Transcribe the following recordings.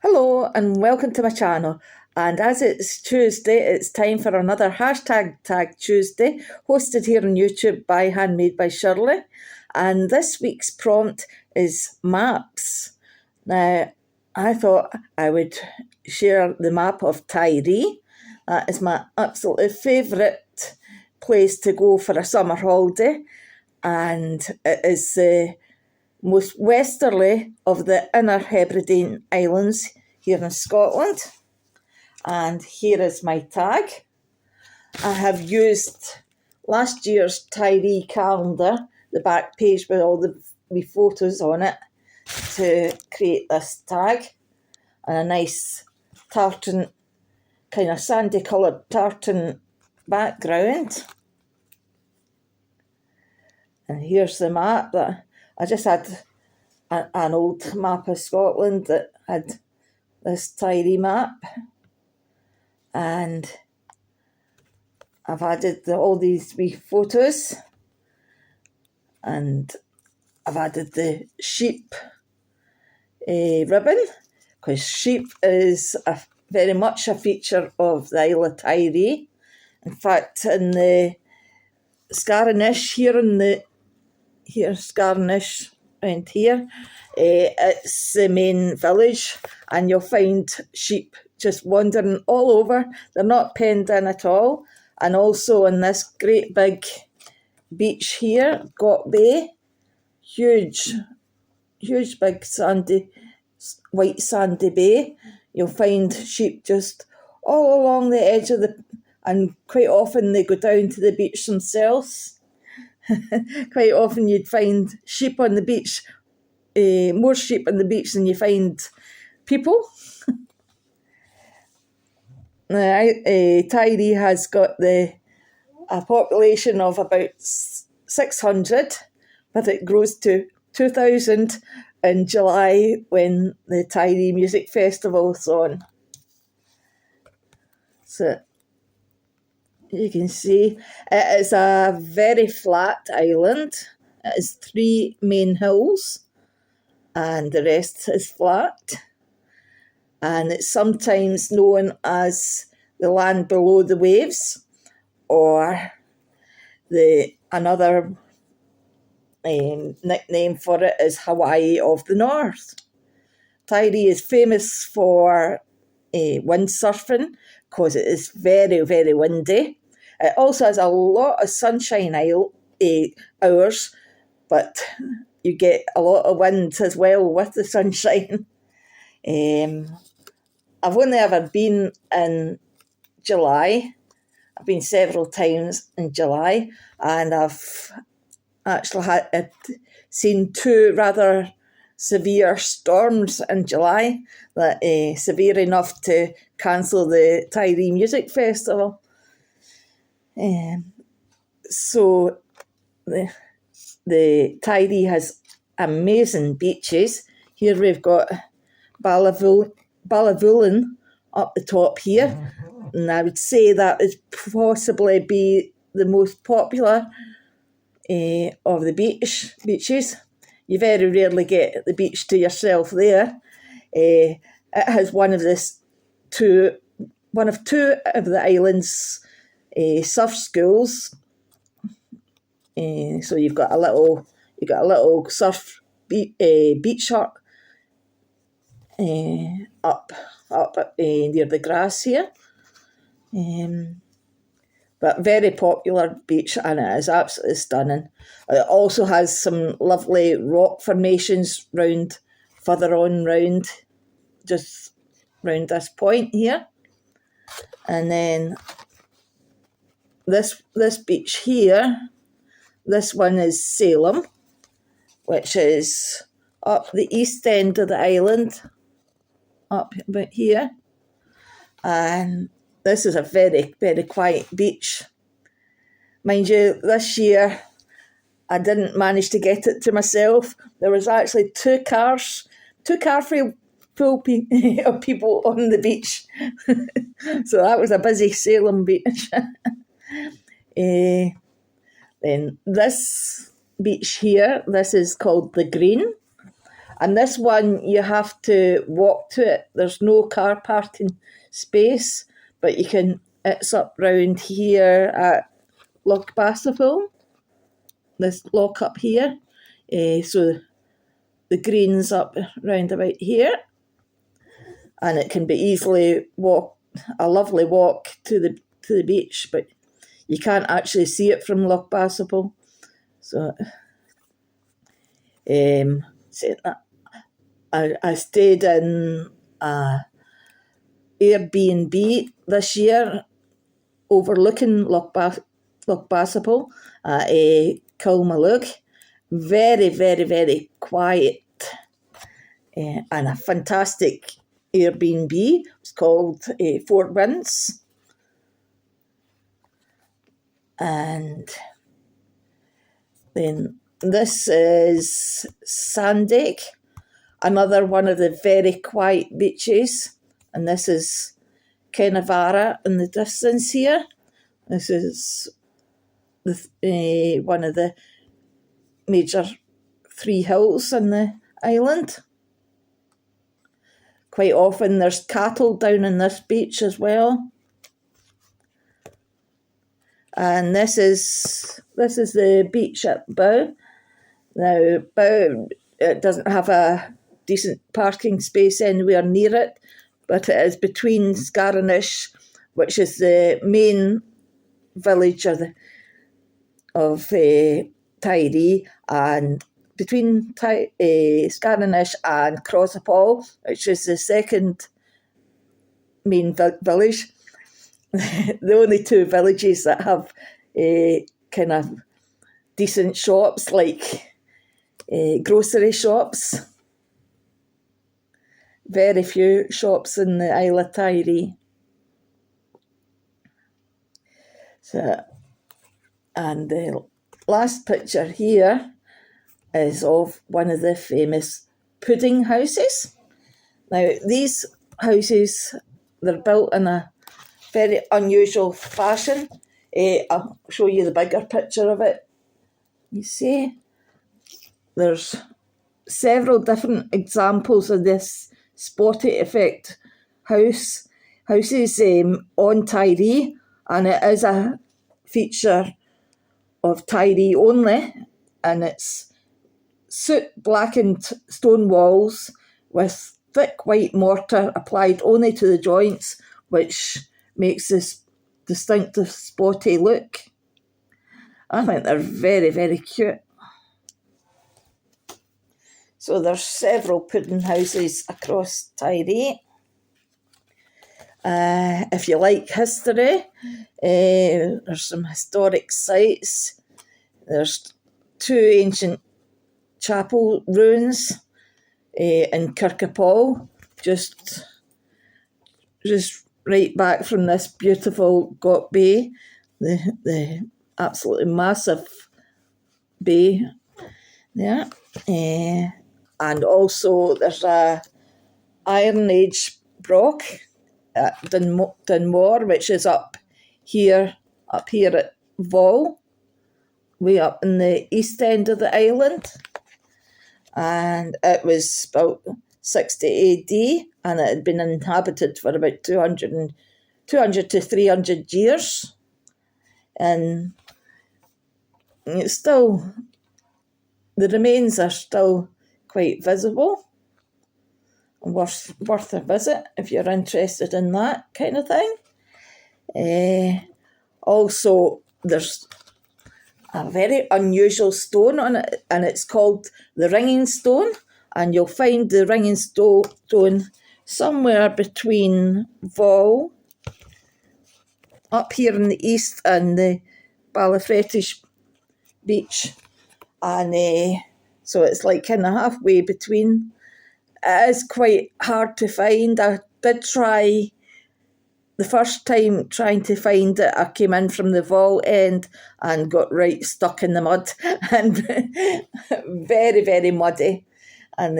Hello and welcome to my channel. And as it's Tuesday, it's time for another hashtag Tag Tuesday, hosted here on YouTube by Handmade by Shirley. And this week's prompt is maps. Now, I thought I would share the map of Tiree. That is my absolutely favourite place to go for a summer holiday. And it is the most westerly of the Inner Hebridean Islands here in Scotland. And here is my tag. I have used last year's Tiree calendar, the back page with all the wee photos on it, to create this tag. And a nice tartan, kind of sandy coloured tartan background. And here's the map that I just had an old map of Scotland that had this Tiree map, and I've added all these wee photos, and I've added the sheep ribbon, because sheep is very much a feature of the Isle of Tiree. In fact, in the Scarinish Scarinish around here, it's the main village, and you'll find sheep just wandering all over. They're not penned in at all. And also on this great big beach here, Got Bay, huge big white sandy bay, you'll find sheep just all along the edge of and quite often they go down to the beach themselves. Quite often you'd find sheep on the beach, more sheep on the beach than you find people. Tiree has got a population of about 600, but it grows to 2,000 in July when the Tiree Music Festival is on. So you can see it is a very flat island. It has 3 main hills and the rest is flat. And it's sometimes known as the land below the waves, or another nickname for it is Hawaii of the North. Tiree is famous for windsurfing because it is very, very windy. It also has a lot of sunshine hours, but you get a lot of wind as well with the sunshine. I've only ever been in July. I've been several times in July, and I've actually seen 2 rather severe storms in July, that severe enough to cancel the Tiree Music Festival. So the Tiree has amazing beaches. Here we've got Ballavoulin up the top here, and I would say that is possibly be the most popular of the beaches. You very rarely get the beach to yourself there. It has one of two of the island's surf schools. So you've got a little surf beach hut up near the grass here. But very popular beach, and it is absolutely stunning. It also has some lovely rock formations further on round, just round this point here. And then this beach here, this one is Salem, which is up the east end of the island, up about here. And this is a very, very quiet beach. Mind you, this year I didn't manage to get it to myself. There was actually two cars full of people on the beach. So that was a busy Salem beach. Then this beach here, this is called the Green. And this one, you have to walk to it. There's no car parking space, but it's up round here at Loch Bassapole, this lock up here. So the green's up round about here, and it can be easily a lovely walk to the beach, but you can't actually see it from Loch Bassapole. So, I stayed in Airbnb this year, overlooking Loch Bassapole at Kilmalug. Very, very, very quiet, and a fantastic Airbnb. It's called Fort Winds. And then this is Sandyck, another one of the very quiet beaches. And this is Kenavara in the distance here. This is one of the major 3 hills in the island. Quite often there's cattle down in this beach as well. And this is the beach at Bow. Now, Bow, it doesn't have a decent parking space anywhere near it, but it is between Scarinish, which is the main village of Tiree, and between Scarinish and Crossapall, which is the second main village. The only 2 villages that have kind of decent shops, like grocery shops. Very few shops in the Isle of Tiree. So, and the last picture here is of one of the famous pudding houses. Now, these houses, they're built in a very unusual fashion. I'll show you the bigger picture of it. You see, there's several different examples of this spotty effect houses on Tiree, and it is a feature of Tiree only, and it's soot blackened stone walls with thick white mortar applied only to the joints, which makes this distinctive spotty look. I think they're very, very cute. So there's several pudding houses across Tiree. If you like history, there's some historic sites. There's 2 ancient chapel ruins in Kirkapall, just right back from this beautiful Gott Bay, the absolutely massive bay there. And also there's a Iron Age broch at Dunmore, which is up here at Vol, way up in the east end of the island. And it was about 60 AD, and it had been inhabited for about 200 to 300 years. And it's still, the remains are still quite visible. Worth a visit if you're interested in that kind of thing. Also, there's a very unusual stone on it, and it's called the ringing stone, and you'll find the ringing stone somewhere between Vol, up here in the east, and the Balafretish beach, and so it's like kind of halfway between. It is quite hard to find. I did try the first time trying to find it. I came in from the Vol end and got right stuck in the mud, and very, very muddy. And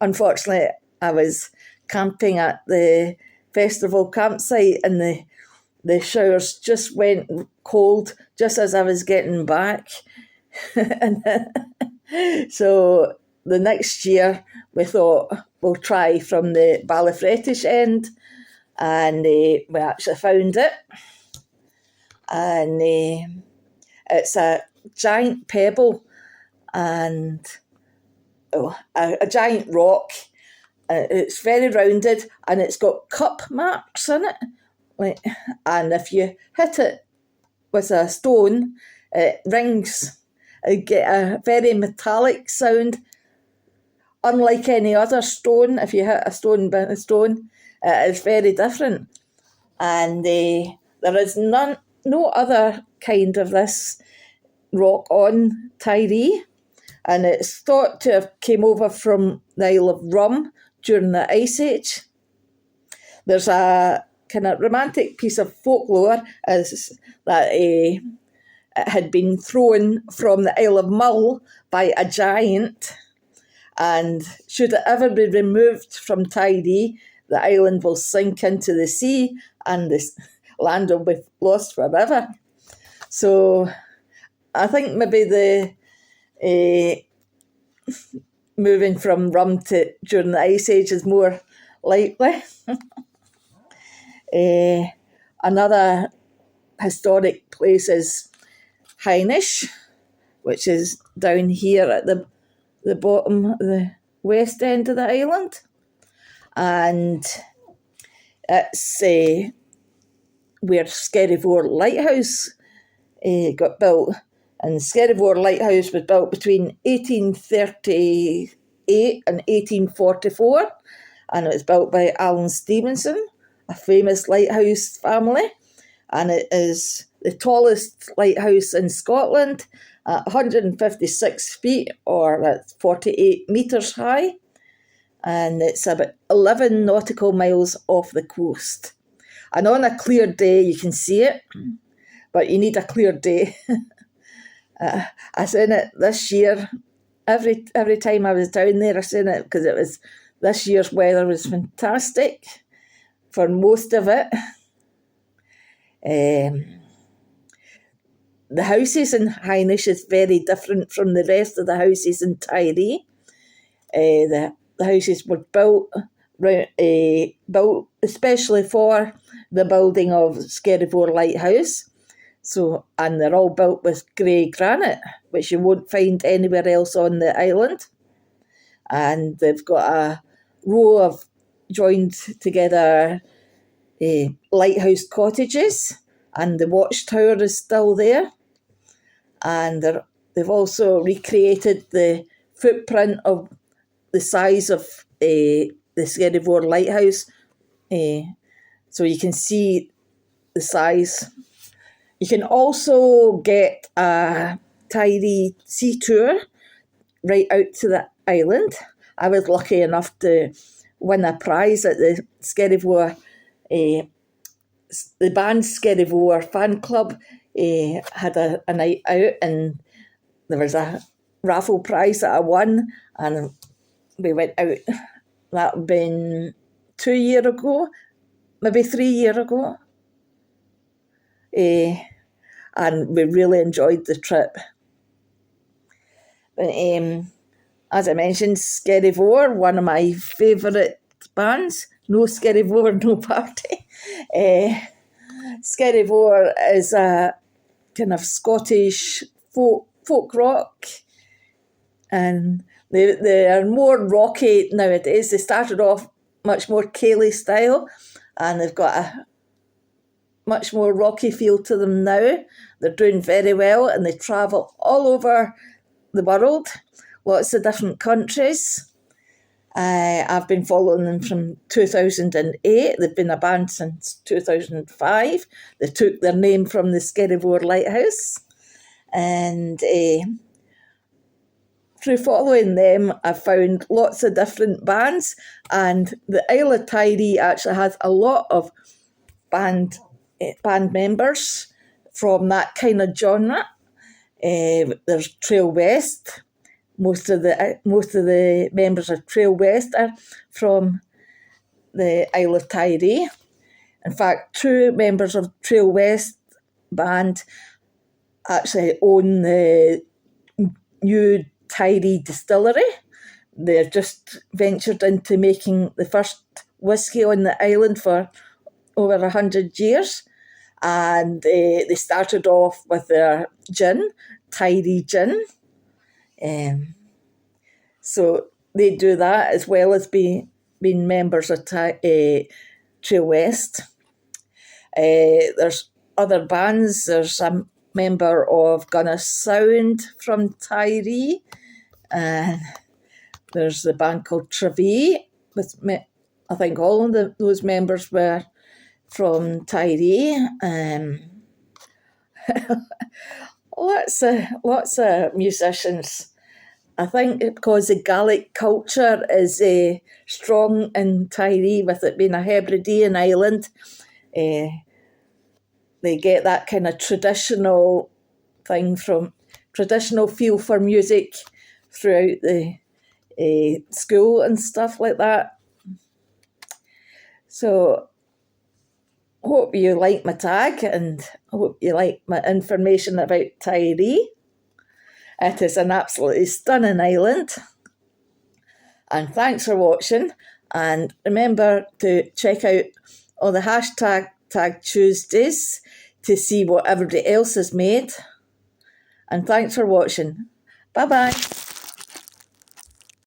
unfortunately, I was camping at the festival campsite, and the showers just went cold just as I was getting back. And so the next year we thought we'll try from the Ballafretish end, and we actually found it. And it's a giant pebble and a giant rock. It's very rounded and it's got cup marks in it. And if you hit it with a stone, it rings. You get a very metallic sound, unlike any other stone. If you hit a stone, it is very different. And there is no other kind of this rock on Tiree, and it's thought to have came over from the Isle of Rum during the Ice Age. There's a kind of romantic piece of folklore as that it had been thrown from the Isle of Mull by a giant, and should it ever be removed from Tiree, the island will sink into the sea and the land will be lost forever. So I think maybe the moving from Rum to during the Ice Age is more likely. Another historic place is Hynish, which is down here at the bottom, the west end of the island. And it's where Skerryvore Lighthouse got built. And Skerryvore Lighthouse was built between 1838 and 1844, and it was built by Alan Stevenson, a famous lighthouse family, and it is the tallest lighthouse in Scotland at 156 feet, or that's 48 metres high, and it's about 11 nautical miles off the coast. And on a clear day you can see it, but you need a clear day. I seen it this year. Every time I was down there, I seen it because this year's weather was fantastic for most of it. The houses in Hynish is very different from the rest of the houses in Tiree. The houses were built especially for the building of Skerryvore Lighthouse. So, and they're all built with grey granite, which you won't find anywhere else on the island. And they've got a row of joined together lighthouse cottages, and the watchtower is still there. And they've also recreated the footprint of the size of the Skerryvore Lighthouse, so you can see the size. You can also get a Tiree sea tour right out to the island. I was lucky enough to win a prize at the Skerryvore, the band Skerryvore fan club had a night out, and there was a raffle prize that I won, and we went out. That had been 2 years ago, maybe 3 years ago. And we really enjoyed the trip. But as I mentioned, Skerryvore, one of my favourite bands. No Skerryvore, no party. Skerryvore is a kind of Scottish folk rock, and they are more rocky nowadays. They started off much more Cayley style, and they've got a much more rocky feel to them now. They're doing very well, and they travel all over the world, lots of different countries. I've been following them from 2008. They've been a band since 2005. They took their name from the Skerryvore Lighthouse. And through following them, I've found lots of different bands. And the Isle of Tiree actually has a lot of band members from that kind of genre. There's Trail West. Most of the members of Trail West are from the Isle of Tiree. In fact, 2 members of Trail West band actually own the new Tiree distillery, they're just ventured into making the first whiskey on the island for over 100 years. And they started off with their gin, Tiree gin. So they do that as well as being members of Trail West. There's other bands. There's a member of Gunner Sound from Tiree. And there's the band called Tiree. I think all of those members were from Tiree. Lots of musicians. I think because the Gaelic culture is strong in Tiree, with it being a Hebridean island, they get that kind of traditional feel for music throughout the school and stuff like that. So hope you like my tag, and hope you like my information about Tiree. It is an absolutely stunning island. And thanks for watching. And remember to check out all the hashtag Tag Tuesdays to see what everybody else has made. And thanks for watching. Bye-bye.